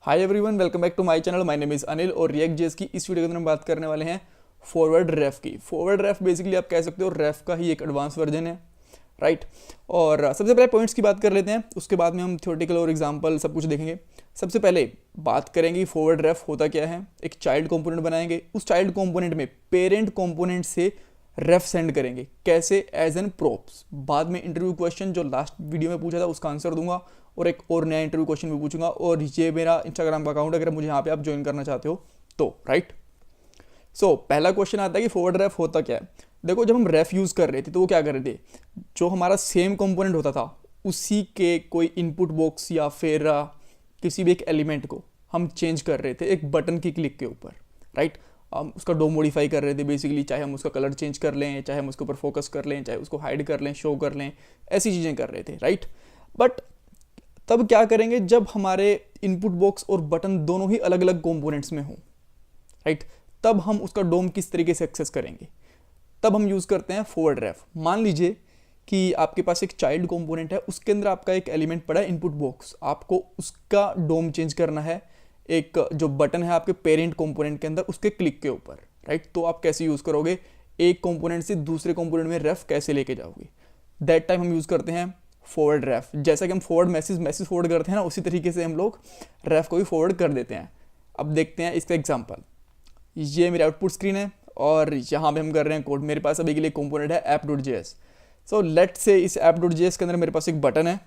Hi everyone, welcome back to my channel. My name is Anil और React JS की इस video के अंदर हम बात करने वाले हैं फॉरवर्ड रेफ की। फॉरवर्ड रेफ बेसिकली आप कह सकते हो रेफ का ही एक एडवांस वर्जन है, राइट। और सबसे पहले पॉइंट्स की बात कर लेते हैं, उसके बाद में हम थ्योरेटिकल और एग्जाम्पल सब कुछ देखेंगे। सबसे पहले बात करेंगे फॉरवर्ड रेफ होता क्या है। एक चाइल्ड कंपोनेंट बनाएंगे, उस चाइल्ड कंपोनेंट में पेरेंट कंपोनेंट से रेफ सेंड करेंगे, कैसे? As an props. बाद में इंटरव्यू क्वेश्चन जो लास्ट वीडियो में पूछा था उसका आंसर दूंगा और एक और नया इंटरव्यू क्वेश्चन भी पूछूंगा। और ये मेरा इंस्टाग्राम का अकाउंट, अगर मुझे यहाँ पे आप ज्वाइन करना चाहते हो तो, राइट। सो पहला क्वेश्चन आता है कि फॉरवर्ड रेफ होता क्या है। देखो, जब हम रेफ यूज़ कर रहे थे तो वो क्या कर रहे थे, जो हमारा सेम कंपोनेंट होता था उसी के कोई इनपुट बॉक्स या फिर किसी भी एक एलिमेंट को हम चेंज कर रहे थे एक बटन की क्लिक के ऊपर, राइट। हम उसका डोम मॉडिफाई कर रहे थे बेसिकली, चाहे हम उसका कलर चेंज कर लें, चाहे हम उसके ऊपर फोकस कर लें, चाहे उसको हाइड कर लें, शो कर लें, ऐसी चीज़ें कर रहे थे, राइट। बट तब क्या करेंगे, जब हमारे इनपुट बॉक्स और बटन दोनों ही अलग अलग कंपोनेंट्स में हों, राइट, तब हम उसका डोम किस तरीके से एक्सेस करेंगे, तब हम यूज़ करते हैं फॉरवर्ड रेफ। मान लीजिए कि आपके पास एक चाइल्ड कंपोनेंट है, उसके अंदर आपका एक एलिमेंट पड़ा है इनपुट बॉक्स, आपको उसका डोम चेंज करना है एक जो बटन है आपके पेरेंट कंपोनेंट के अंदर उसके क्लिक के ऊपर, राइट। तो आप कैसे यूज़ करोगे, एक कंपोनेंट से दूसरे कंपोनेंट में रेफ कैसे लेके जाओगे, दैट टाइम हम यूज़ करते हैं फॉरवर्ड रेफ। जैसा कि हम फॉरवर्ड मैसेज फॉरवर्ड करते हैं ना, उसी तरीके से हम लोग रेफ को भी फॉरवर्ड कर देते हैं। अब देखते हैं इसका एग्जांपल। ये मेरी आउटपुट स्क्रीन है और यहाँ पे हम कर रहे हैं कोड। मेरे पास अभी के लिए कंपोनेंट है app.js। सो लेट्स से इस app.js के अंदर मेरे पास एक बटन है,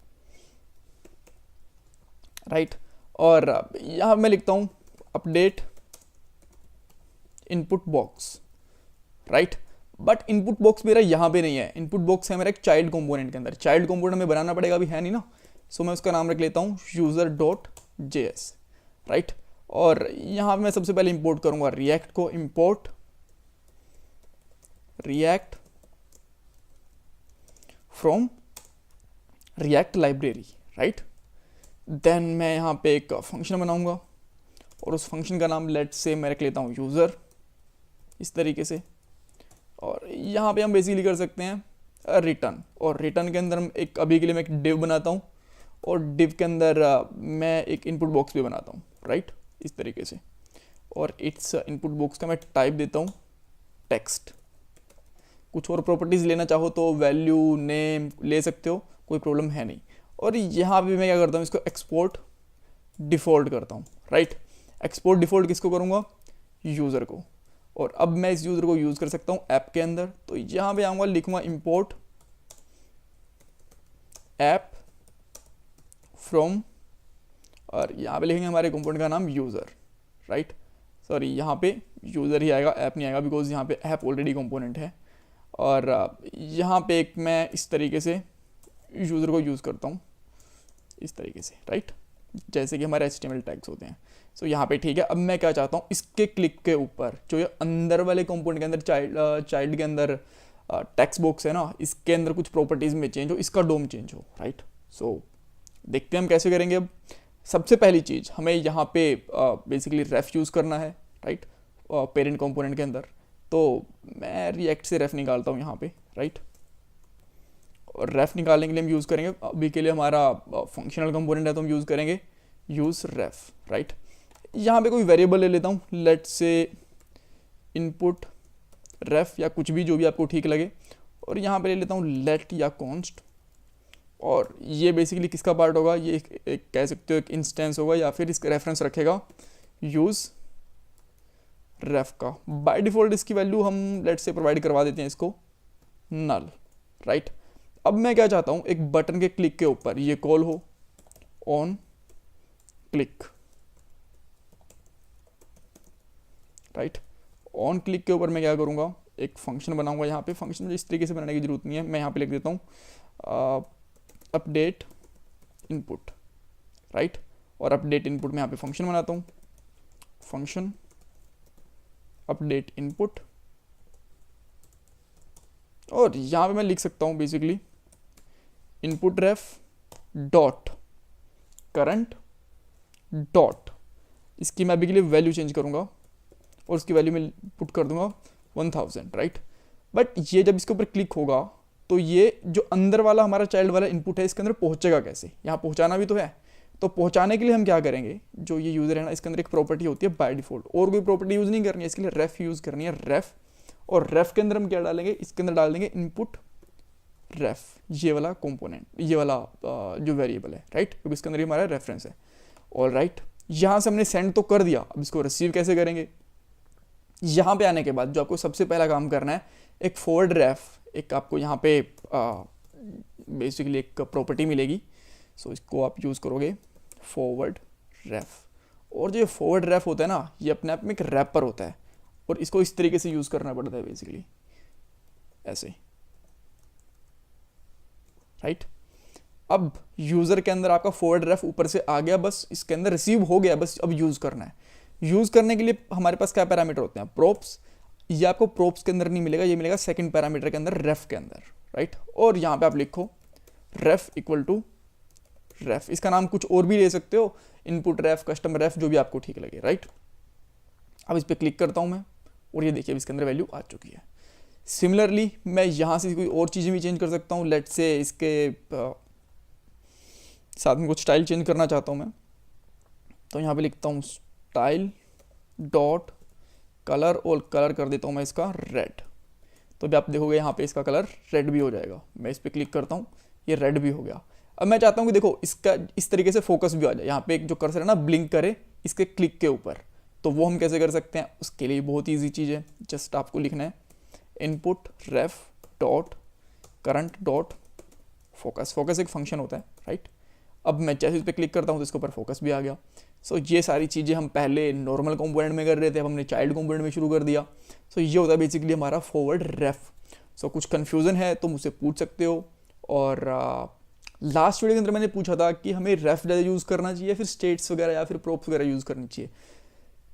राइट। और यहाँ मैं लिखता हूँ update input box, right. But input box मेरा यहाँ पे नहीं है, इनपुट बॉक्स है मेरा एक चाइल्ड कंपोनेंट के अंदर। चाइल्ड कंपोनेंट हमें बनाना पड़ेगा, अभी है नहीं ना। सो मैं उसका नाम रख लेता हूँ user.js, राइट। और यहाँ मैं सबसे पहले इंपोर्ट करूँगा रिएक्ट को, import React from React library, right. Then मैं यहाँ पे एक फंक्शन बनाऊँगा और उस फंक्शन का नाम लेट से मैं रख लेता हूँ यूज़र, इस तरीके से। और यहाँ पे हम बेसिकली कर सकते हैं रिटर्न, और रिटर्न के अंदर हम एक अभी के लिए मैं एक डिव बनाता हूँ और डिव के अंदर मैं एक इनपुट बॉक्स भी बनाता हूँ, राइट, इस तरीके से। और इट्स इनपुट बॉक्स का मैं टाइप देता हूँ टेक्स्ट। कुछ और प्रॉपर्टीज़ लेना चाहो तो वैल्यू, नेम ले सकते हो, कोई प्रॉब्लम है नहीं। और यहाँ पे मैं क्या करता हूँ, इसको एक्सपोर्ट डिफ़ॉल्ट करता हूँ, राइट। एक्सपोर्ट डिफ़ॉल्ट किसको करूँगा, यूज़र को। और अब मैं इस यूज़र को यूज़ कर सकता हूँ ऐप के अंदर। तो यहाँ पे आऊँगा, लिखूँगा इंपोर्ट ऐप फ्रॉम, और यहाँ पे लिखेंगे हमारे कंपोनेंट का नाम यूज़र, राइट। सॉरी, यहाँ पे यूज़र ही आएगा, ऐप नहीं आएगा, बिकॉज यहाँ पे ऐप ऑलरेडी कंपोनेंट है। और यहाँ पे एक मैं इस तरीके से यूज़र को यूज़ करता हूँ, इस तरीके से, राइट, जैसे कि हमारे HTML टैग्स होते हैं। सो यहाँ पे ठीक है। अब मैं क्या चाहता हूँ, इसके क्लिक के ऊपर जो ये अंदर वाले कंपोनेंट के अंदर चाइल्ड के अंदर टेक्स्ट बॉक्स है ना, इसके अंदर कुछ प्रॉपर्टीज़ में चेंज हो, इसका डोम चेंज हो, राइट। सो देखते हैं हम कैसे करेंगे। अब सबसे पहली चीज़, हमें यहाँ पे बेसिकली रेफ यूज़ करना है, राइट, पेरेंट कंपोनेंट के अंदर। तो मैं रिएक्ट से रेफ निकालता हूँ यहाँ पे, राइट। और रेफ निकालने के लिए हम यूज़ करेंगे, अभी के लिए हमारा फंक्शनल कंपोनेंट है तो हम यूज़ करेंगे यूज़ रेफ, राइट। यहाँ पे कोई वेरिएबल ले लेता हूँ, लेट से इनपुट रेफ या कुछ भी, जो भी आपको ठीक लगे। और यहाँ पे ले लेता हूँ लेट या कॉन्स्ट। और ये बेसिकली किसका पार्ट होगा, ये एक कह सकते हो एक इंस्टेंस होगा, या फिर इसका रेफरेंस रखेगा यूज़ रेफ का। बाय डिफ़ॉल्ट इसकी वैल्यू हम लेट से प्रोवाइड करवा देते हैं इसको नल, राइट। अब मैं क्या चाहता हूँ, एक बटन के क्लिक के ऊपर ये कॉल हो on click, right. On click के ऊपर मैं क्या करूँगा, एक फंक्शन बनाऊँगा। यहाँ पे फंक्शन मुझे इस तरीके से बनाने की जरूरत नहीं है, मैं यहाँ पे लिख देता हूँ अपडेट इनपुट, राइट। और अपडेट इनपुट में यहाँ पे फंक्शन बनाता हूँ, फंक्शन अपडेट इनपुट। और यहाँ पे मैं लिख सकता हूँ basically input ref dot current dot, इसकी मैं अभी के लिए वैल्यू चेंज करूँगा और उसकी वैल्यू में पुट कर दूंगा 1000, राइट। बट ये जब इसके ऊपर क्लिक होगा तो ये जो अंदर वाला हमारा चाइल्ड वाला इनपुट है इसके अंदर पहुंचेगा कैसे, यहाँ पहुंचाना भी तो है। तो पहुंचाने के लिए हम क्या करेंगे, जो ये यूज़र है ना, इसके अंदर एक प्रॉपर्टी होती है बाय डिफॉल्ट, और कोई प्रॉपर्टी यूज़ नहीं करनी है, इसके लिए रेफ यूज़ करनी है, रेफ। और रेफ के अंदर हम क्या डालेंगे, इसके अंदर डाल देंगे इनपुट रेफ, ये वाला कंपोनेंट, ये वाला जो वेरिएबल है, राइट, क्योंकि इसके अंदर हमारा रेफरेंस है। ऑल राइट, यहाँ से हमने सेंड तो कर दिया, अब इसको रिसीव कैसे करेंगे। यहाँ पे आने के बाद जो आपको सबसे पहला काम करना है, एक फॉरवर्ड रेफ, एक आपको यहाँ पे बेसिकली एक प्रॉपर्टी मिलेगी, सो इसको आप यूज़ करोगे फॉरवर्ड रेफ। और जो फॉरवर्ड रेफ होता है ना, ये अपने आप में एक रैपर होता है, और इसको इस तरीके से यूज़ करना पड़ता है बेसिकली ऐसे, राइट। अब यूज़र के अंदर आपका फॉरवर्ड रेफ ऊपर से आ गया, बस इसके अंदर रिसीव हो गया, बस अब यूज़ करना है। यूज़ करने के लिए हमारे पास क्या पैरामीटर होते हैं, प्रोप्स। ये आपको प्रोप्स के अंदर नहीं मिलेगा, ये मिलेगा सेकंड पैरामीटर के अंदर, रेफ के अंदर, राइट। और यहाँ पे आप लिखो रेफ इक्वल टू रेफ, इसका नाम कुछ और भी ले सकते हो, इनपुट रेफ, कस्टम रेफ, जो भी आपको ठीक लगे, राइट। अब इस पर क्लिक करता हूँ मैं, और ये देखिए इसके अंदर वैल्यू आ चुकी है। सिमिलरली मैं यहाँ से कोई और चीज़ें भी चेंज कर सकता हूँ, लेट से इसके साथ में कुछ स्टाइल चेंज करना चाहता हूँ मैं, तो यहाँ पे लिखता हूँ स्टाइल डॉट कलर, और कलर कर देता हूँ मैं इसका रेड। तो अभी आप देखोगे यहाँ पे इसका कलर रेड भी हो जाएगा। मैं इस पर क्लिक करता हूँ, ये रेड भी हो गया। अब मैं चाहता हूँ कि देखो इसका इस तरीके से फोकस भी आ जाए, यहाँ पे एक जो कर्सर है ना ब्लिंक करे इसके क्लिक के ऊपर, तो वो हम कैसे कर सकते हैं, उसके लिए बहुत ईजी चीज़ है, जस्ट आपको लिखना है input ref dot current dot focus. Focus एक फंक्शन होता है, राइट। अब मैं जैसे इस पर क्लिक करता हूँ तो इसके ऊपर फोकस भी आ गया। सो ये सारी चीज़ें हम पहले नॉर्मल कंपोनेंट में कर रहे थे, अब हमने चाइल्ड कंपोनेंट में शुरू कर दिया। सो ये होता है बेसिकली हमारा फॉरवर्ड रेफ। सो कुछ कन्फ्यूज़न है तो मुझसे पूछ सकते हो। और लास्ट वीडियो के अंदर मैंने पूछा था कि हमें रेफ ज़्यादा यूज़ करना चाहिए, फिर स्टेट्स वगैरह या फिर प्रोप्स वगैरह यूज़ करनी चाहिए।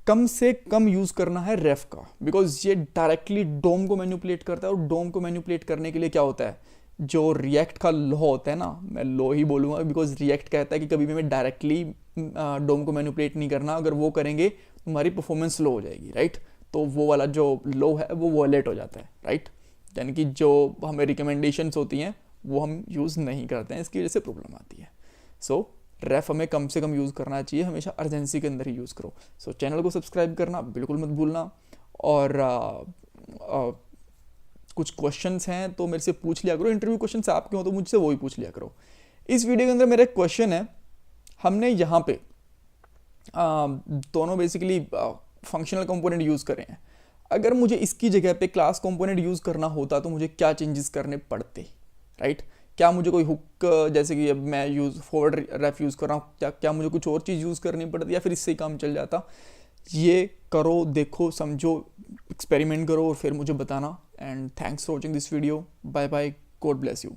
कम से कम यूज़ करना है रेफ का, बिकॉज ये डायरेक्टली डोम को मैनिपुलेट करता है, और डोम को मैनिपुलेट करने के लिए क्या होता है, जो रिएक्ट का लॉ होता है ना, मैं लॉ ही बोलूँगा बिकॉज रिएक्ट कहता है कि कभी भी हमें डायरेक्टली डोम को मैनिपुलेट नहीं करना, अगर वो करेंगे तो हमारी परफॉर्मेंस लो हो जाएगी, राइट। तो वो वाला जो लॉ है वो वॉयलेट हो जाता है, राइट। यानी कि जो हमें रिकमेंडेशंस होती हैं वो हम यूज़ नहीं करते हैं, इसकी वजह से प्रॉब्लम आती है। सो रेफ हमें कम से कम यूज़ करना चाहिए, हमेशा अर्जेंसी के अंदर ही यूज़ करो। सो चैनल को सब्सक्राइब करना बिल्कुल मत भूलना। और कुछ क्वेश्चंस हैं तो मेरे से पूछ लिया करो, इंटरव्यू क्वेश्चंस आपके हो तो मुझसे वो ही पूछ लिया करो। इस वीडियो के अंदर मेरा एक क्वेश्चन है, हमने यहाँ पे दोनों बेसिकली फंक्शनल कंपोनेंट यूज़ करे हैं। अगर मुझे इसकी जगह पे क्लास कंपोनेंट यूज़ करना होता तो मुझे क्या चेंजेस करने पड़ते, राइट। क्या मुझे कोई हुक, जैसे कि अब मैं यूज़ फॉरवर्ड रेफ यूज़ कर रहा हूँ, क्या मुझे कुछ और चीज़ यूज़ करनी पड़ती या फिर इससे ही काम चल जाता। ये करो, देखो, समझो, एक्सपेरिमेंट करो और फिर मुझे बताना। And thanks for watching this video. Bye bye, God bless you.